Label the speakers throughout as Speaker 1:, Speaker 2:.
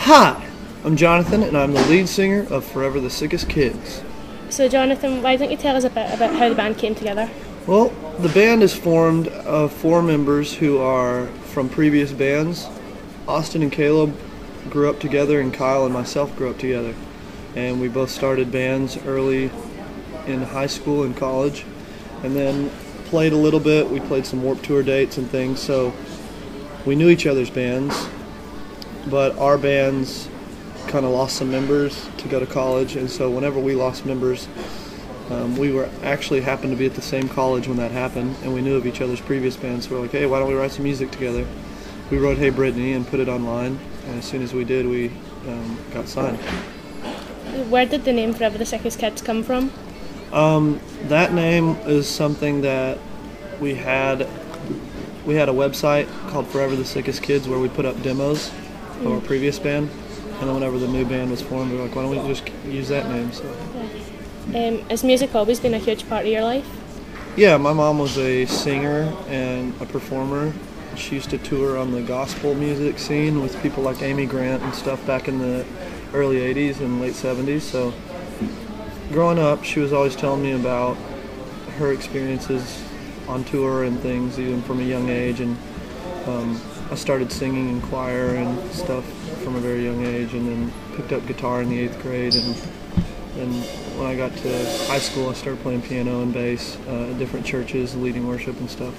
Speaker 1: Hi, I'm Jonathan, and I'm the lead singer of Forever The Sickest Kids.
Speaker 2: So Jonathan, why don't you tell us a bit about how the band came together?
Speaker 1: Well, the band is formed of 4 members who are from previous bands. Austin and Caleb grew up together, and Kyle and myself grew up together. And we both started bands early in high school and college, and then played a little bit. We played some Warped Tour dates and things, so we knew each other's bands, but our bands kind of lost some members to go to college, and so whenever we lost members, we were actually happened to be at the same college when that happened, and we knew of each other's previous bands, so we're like, hey, why don't we write some music together? We wrote Hey Brittany and put it online, and as soon as we did, we got signed.
Speaker 2: Where did the name Forever the Sickest Kids come from?
Speaker 1: That name is something that we had a website called Forever the Sickest Kids where we put up demos of our previous band, and then whenever the new band was formed, we were like, why don't we just use that name? So.
Speaker 2: Has music always been a huge part of your life?
Speaker 1: Yeah, my mom was a singer and a performer. She used to tour on the gospel music scene with people like Amy Grant and stuff back in the early 80s and late 70s. So growing up, she was always telling me about her experiences on tour and things, even from a young age. And I started singing in choir and stuff from a very young age, and then picked up guitar in the 8th grade. And when I got to high school, I started playing piano and bass at different churches, leading worship and stuff.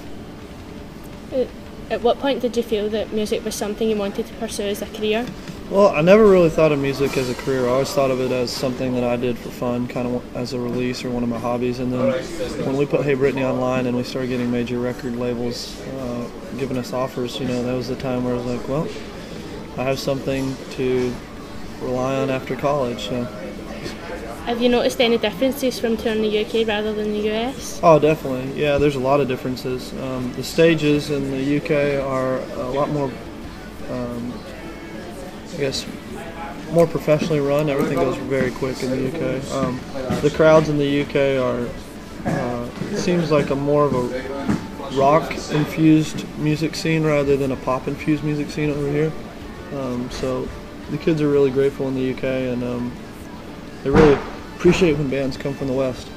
Speaker 2: At what point did you feel that music was something you wanted to pursue as a career?
Speaker 1: Well, I never really thought of music as a career. I always thought of it as something that I did for fun, kind of as a release or one of my hobbies. And then when we put Hey Brittany online and we started getting major record labels giving us offers, that was the time where I was like, well, I have something to rely on after college. So.
Speaker 2: Have you noticed any differences from touring the UK rather than the US?
Speaker 1: Oh, definitely. Yeah, there's a lot of differences. The stages in the UK are a lot more, more professionally run. Everything goes very quick in the UK. The crowds in the UK are, it seems like more of a rock-infused music scene rather than a pop-infused music scene over here. So the kids are really grateful in the UK, and they really appreciate when bands come from the West.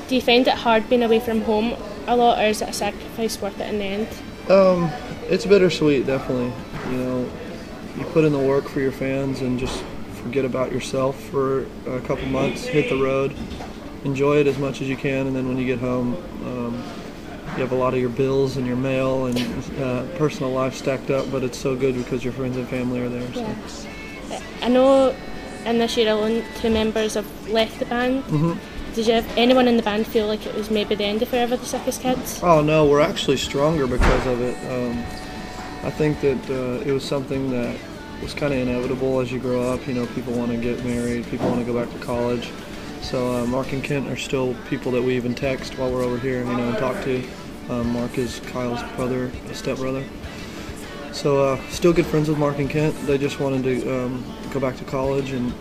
Speaker 2: Do you find it hard being away from home a lot, or is it a sacrifice worth it in the end?
Speaker 1: It's bittersweet, definitely. You put in the work for your fans and just forget about yourself for a couple months, hit the road, enjoy it as much as you can, and then when you get home, you have a lot of your bills and your mail and personal life stacked up, but it's so good because your friends and family are there.
Speaker 2: Yeah. So. I know in this year alone, 2 members have left the band.
Speaker 1: Mm-hmm.
Speaker 2: Did you have anyone in the band feel like it was maybe the end of Forever the Sickest Kids?
Speaker 1: Oh no, we're actually stronger because of it. I think that it was something that was kind of inevitable as you grow up. People want to get married, people want to go back to college. So Mark and Kent are still people that we even text while we're over here, and talk to. Mark is Kyle's brother, stepbrother. So still good friends with Mark and Kent. They just wanted to go back to college and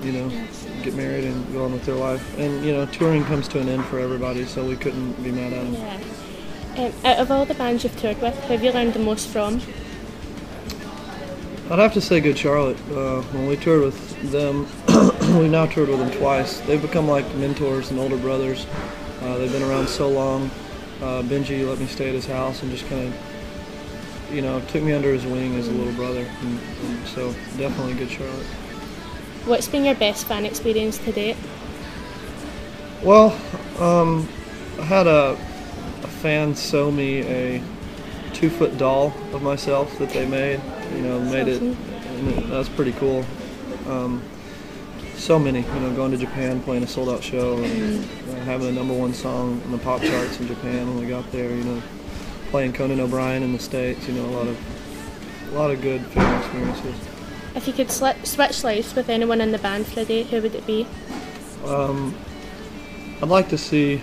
Speaker 1: get married and go on with their life. And touring comes to an end for everybody, so we couldn't be mad at them.
Speaker 2: Yeah. Out of all the bands you've toured with, who have you learned the most from?
Speaker 1: I'd have to say Good Charlotte. When we toured with them, we've now toured with them twice. They've become like mentors and older brothers. They've been around so long. Benji let me stay at his house and just kind of took me under his wing as a little brother, and so definitely Good Charlotte.
Speaker 2: What's been your best fan experience to date?
Speaker 1: Well, I had a fan sew me a 2-foot doll of myself that they made. Made it, and that's pretty cool. So many, going to Japan, playing a sold-out show, and having a #1 song on the pop charts in Japan when we got there. Playing Conan O'Brien in the States. A lot of good fan experiences.
Speaker 2: If you could switch lives with anyone in the band for a day, who would it be?
Speaker 1: I'd like to see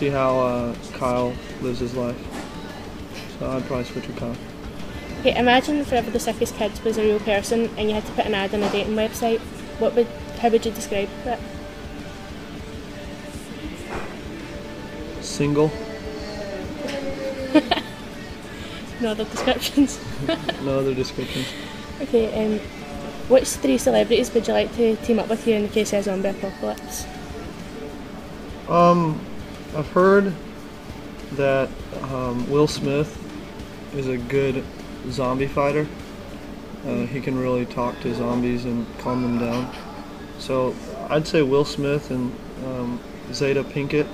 Speaker 1: how Kyle lives his life. So I'd probably switch with Kyle.
Speaker 2: Okay, imagine Forever the Sickest Kids was a real person and you had to put an ad on a dating website. How would you describe it?
Speaker 1: Single.
Speaker 2: No other descriptions?
Speaker 1: No other descriptions.
Speaker 2: Okay, which three celebrities would you like to team up with you in the case of a zombie apocalypse?
Speaker 1: I've heard that Will Smith is a good zombie fighter. He can really talk to zombies and calm them down. So I'd say Will Smith and Zeta Pinkett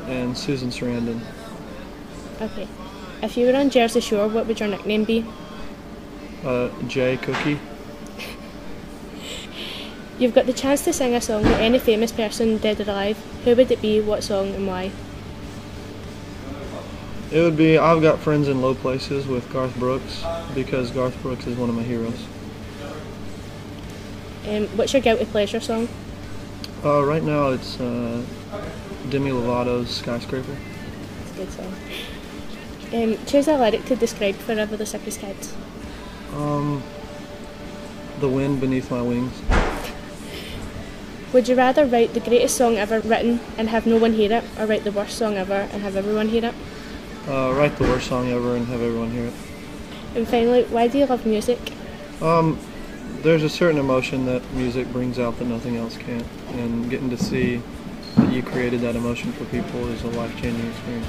Speaker 1: and Susan Sarandon.
Speaker 2: Okay. If you were on Jersey Shore, what would your nickname be?
Speaker 1: Jay Cookie.
Speaker 2: You've got the chance to sing a song with any famous person, dead or alive. Who would it be, what song, and why?
Speaker 1: It would be I've Got Friends in Low Places with Garth Brooks, because Garth Brooks is one of my heroes.
Speaker 2: What's your guilty pleasure song?
Speaker 1: Right now it's Demi Lovato's Skyscraper.
Speaker 2: It's a good song. Choose a lyric to describe Forever The Sickest Kids.
Speaker 1: The wind beneath my wings.
Speaker 2: Would you rather write the greatest song ever written and have no one hear it, or write the worst song ever and have everyone hear it?
Speaker 1: Write the worst song ever and have everyone hear it.
Speaker 2: And finally, why do you love music?
Speaker 1: There's a certain emotion that music brings out that nothing else can, and getting to see that you created that emotion for people is a life-changing experience.